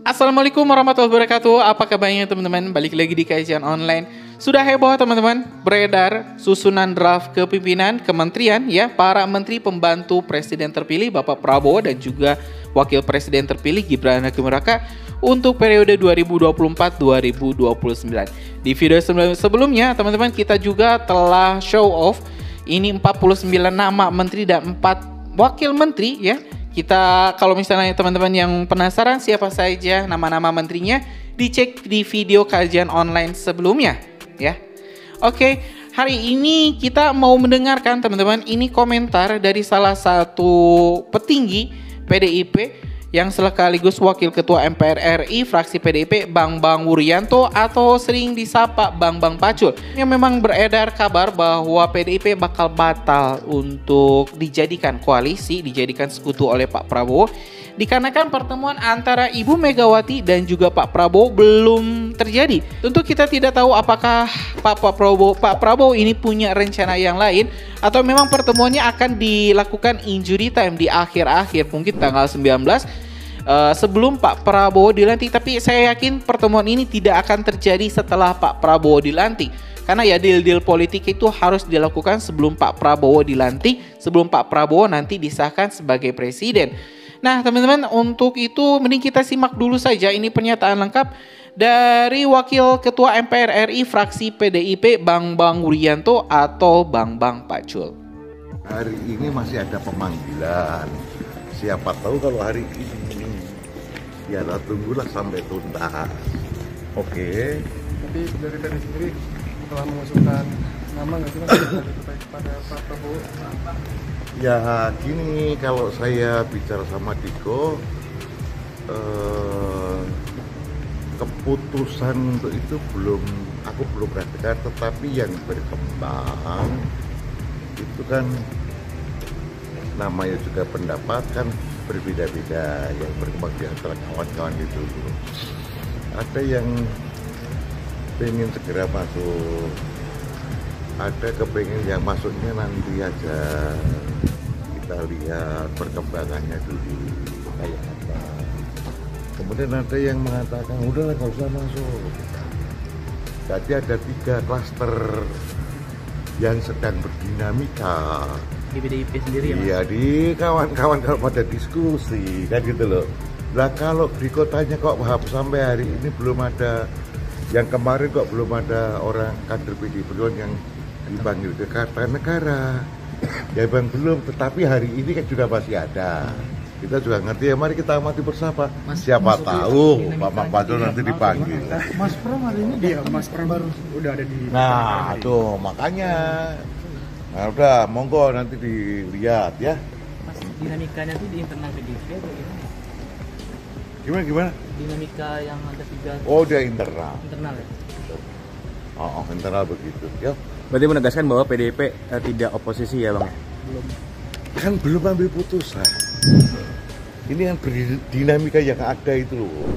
Assalamualaikum warahmatullahi wabarakatuh. Apa kabarnya teman-teman? Balik lagi di kajian online. Sudah heboh teman-teman, beredar susunan draft kepimpinan kementerian ya, para menteri pembantu presiden terpilih Bapak Prabowo dan juga wakil presiden terpilih Gibran Rakabuming untuk periode 2024-2029. Di video sebelumnya teman-teman kita juga telah show off ini 49 nama menteri dan 4 wakil menteri ya. Kita kalau misalnya teman-teman yang penasaran siapa saja nama-nama menterinya, dicek di video kajian online sebelumnya ya. Oke, hari ini kita mau mendengarkan teman-teman ini komentar dari salah satu petinggi PDIP yang sekaligus wakil ketua MPR RI fraksi PDIP, Bambang Wuryanto atau sering disapa Bambang Pacul. Yang memang beredar kabar bahwa PDIP bakal batal untuk dijadikan koalisi, dijadikan sekutu oleh Pak Prabowo. Dikarenakan pertemuan antara Ibu Megawati dan juga Pak Prabowo belum terjadi. Tentu kita tidak tahu apakah Pak Prabowo ini punya rencana yang lain atau memang pertemuannya akan dilakukan injury time di akhir-akhir mungkin tanggal 19 sebelum Pak Prabowo dilantik. Tapi saya yakin pertemuan ini tidak akan terjadi setelah Pak Prabowo dilantik. Karena ya deal-deal politik itu harus dilakukan sebelum Pak Prabowo dilantik, sebelum Pak Prabowo nanti disahkan sebagai presiden. Nah teman-teman, untuk itu mending kita simak dulu saja ini pernyataan lengkap dari Wakil Ketua MPR RI fraksi PDIP Bambang Wuryanto atau Bambang Pacul. Hari ini masih ada pemanggilan. Siapa tahu kalau hari ini ya tunggulah sampai tuntas. Oke. Tapi dari tadi sendiri telah mengusulkan nama nggak sih mas kepada Pak Prabowo? Ya gini, kalau saya bicara sama Diko, keputusan untuk itu aku belum perhatikan, tetapi yang berkembang itu kan namanya juga pendapat kan berbeda-beda yang berkembang di antara kawan-kawan itu. Ada yang pengen segera masuk, ada kepengen yang masuknya nanti aja, kita lihat perkembangannya dulu kayak apa. Kemudian ada yang mengatakan udahlah nggak usah masuk. Jadi ada 3 klaster yang sedang berdinamika Di PDIP sendiri ya mas? Iya, di kawan-kawan kalau pada diskusi kan gitu loh. Lah kalau di kotanya kok sampai hari ini belum ada, yang kemarin kok belum ada orang kader PDI Perjuangan yang dipanggil ke Kartanegara. Ya bang belum, tetapi hari ini kan juga masih ada. Kita juga ngerti ya, mari kita amati bersama. Siapa tahu Pak Pacul nanti dipanggil. Mas Pram hari ini iya, Mas Pram baru udah ada di. Nah, tuh makanya. Nah, udah monggo nanti dilihat ya. Mas, dinamikanya tuh di internal PDIP atau gimana? Gimana? Dinamika yang ada 3 Oh, dia internal. internal ya? Oh, internal begitu. Ya. Berarti menegaskan bahwa PDIP tidak oposisi ya bang? Belum. Kan belum ambil putusan. Ini kan dinamika yang ada itu loh.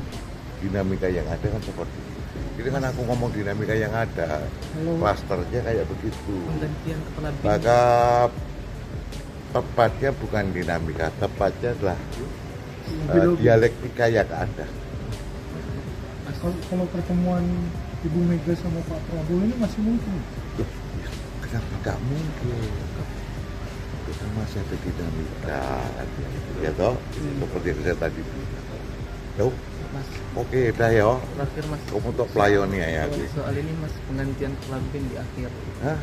Dinamika yang ada kan seperti itu. Ini kan aku ngomong dinamika yang ada. Klasternya kayak begitu. Penggantian kepala BIN. Maka tepatnya bukan dinamika, tepatnya adalah dialektika yang ada. Kalau pertemuan Ibu Mega sama Pak Prabowo ini masih mungkin? Loh, kenapa nggak mungkin? Itu kan masih ada dinamika, ya toh? Seperti yang saya tadi bilang. Yo, Mas, oke, dah ya. terakhir mas. Kamu untuk pelayannya ya. Soal ini mas, penggantian kepala BIN di akhir. Hah?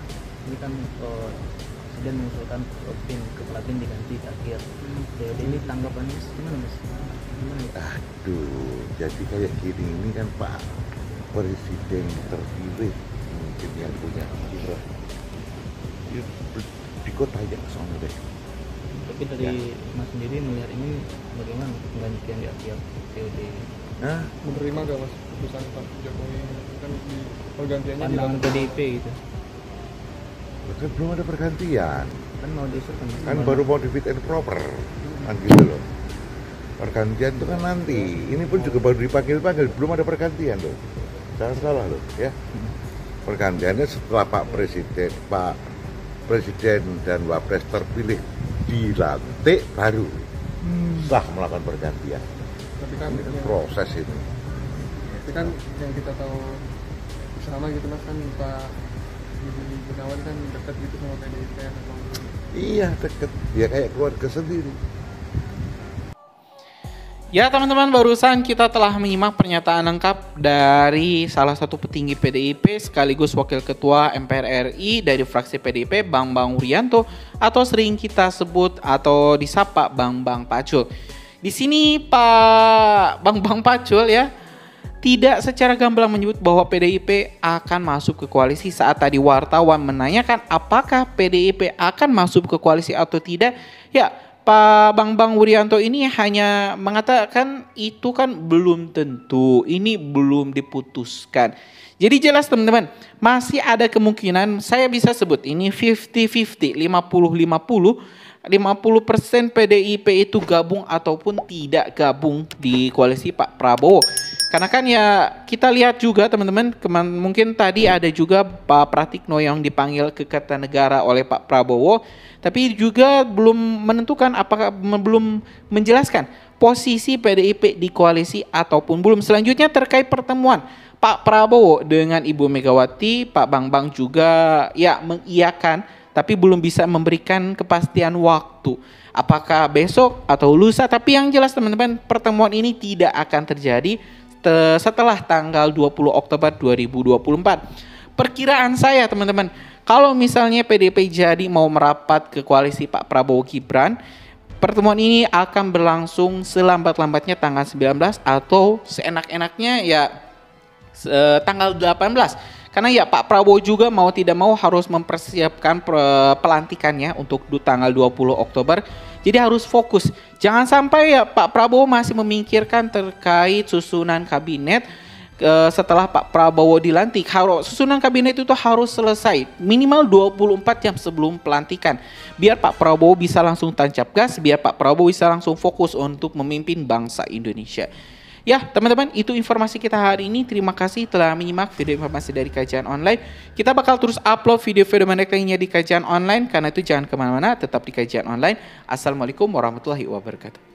Ini kan presiden mengusulkan kepala BIN diganti di akhir. Jadi ini tanggapan mas gimana mas? Gimana ya? Aduh, jadi kayak gini ini kan Pak Presiden terpilih mungkin yang punya kira. Di kota aja soalnya deh. Tapi dari mas sendiri melihat ini bagaimana penggantian di akhir periode? Hah? Menerima gak mas keputusan Pak Jokowi kan di pergantiannya Pandangan dilakukan? PDIP gitu. Kan belum ada pergantian. Kan mau diusulkan Kan baru mau di fit and proper. Kan gitu loh. Pergantian itu kan nanti. Ini pun juga baru dipanggil-panggil, belum ada pergantian loh. Jangan salah loh ya. Pergantiannya setelah Pak Presiden dan Wapres terpilih dilantik baru sah melakukan pergantian. Tapi kan proses itu. Tapi kan yang kita tahu bersama gitu mas kan Pak Budi Gunawan kan dekat gitu sama PDIP memang. Iya deket, dia kayak keluarga sendiri. Ya teman-teman, barusan kita telah menyimak pernyataan lengkap dari salah satu petinggi PDIP sekaligus Wakil Ketua MPR RI dari fraksi PDIP, Bambang Wuryanto, atau sering kita sebut atau disapa Bang Pacul. Di sini Pak Bang Pacul ya tidak secara gamblang menyebut bahwa PDIP akan masuk ke koalisi. Saat tadi wartawan menanyakan apakah PDIP akan masuk ke koalisi atau tidak, ya Pak Bang Wuryanto ini hanya mengatakan itu kan belum tentu, ini belum diputuskan. Jadi jelas teman-teman, masih ada kemungkinan, saya bisa sebut ini 50-50, 50% PDIP itu gabung ataupun tidak gabung di koalisi Pak Prabowo. Karena kan ya kita lihat juga teman-teman, mungkin tadi ada juga Pak Pratikno yang dipanggil ke Kertanegara oleh Pak Prabowo, tapi juga belum menentukan apakah belum menjelaskan posisi PDIP di koalisi ataupun belum. Selanjutnya terkait pertemuan Pak Prabowo dengan Ibu Megawati, Pak Bang juga ya mengiyakan tapi belum bisa memberikan kepastian waktu. Apakah besok atau lusa, tapi yang jelas teman-teman pertemuan ini tidak akan terjadi setelah tanggal 20 Oktober 2024. Perkiraan saya teman-teman, kalau misalnya PDIP jadi mau merapat ke koalisi Pak Prabowo Gibran, pertemuan ini akan berlangsung selambat-lambatnya tanggal 19 atau seenak-enaknya ya tanggal 18. Karena ya Pak Prabowo juga mau tidak mau harus mempersiapkan pelantikannya untuk tanggal 20 Oktober. Jadi harus fokus. Jangan sampai ya Pak Prabowo masih memikirkan terkait susunan kabinet setelah Pak Prabowo dilantik. Susunan kabinet itu harus selesai minimal 24 jam sebelum pelantikan. Biar Pak Prabowo bisa langsung tancap gas, biar Pak Prabowo bisa langsung fokus untuk memimpin bangsa Indonesia. Ya teman-teman, itu informasi kita hari ini. Terima kasih telah menyimak video informasi dari Kajian Online. Kita bakal terus upload video-video menarik lainnya di Kajian Online. Karena itu jangan kemana-mana, tetap di Kajian Online. Assalamualaikum warahmatullahi wabarakatuh.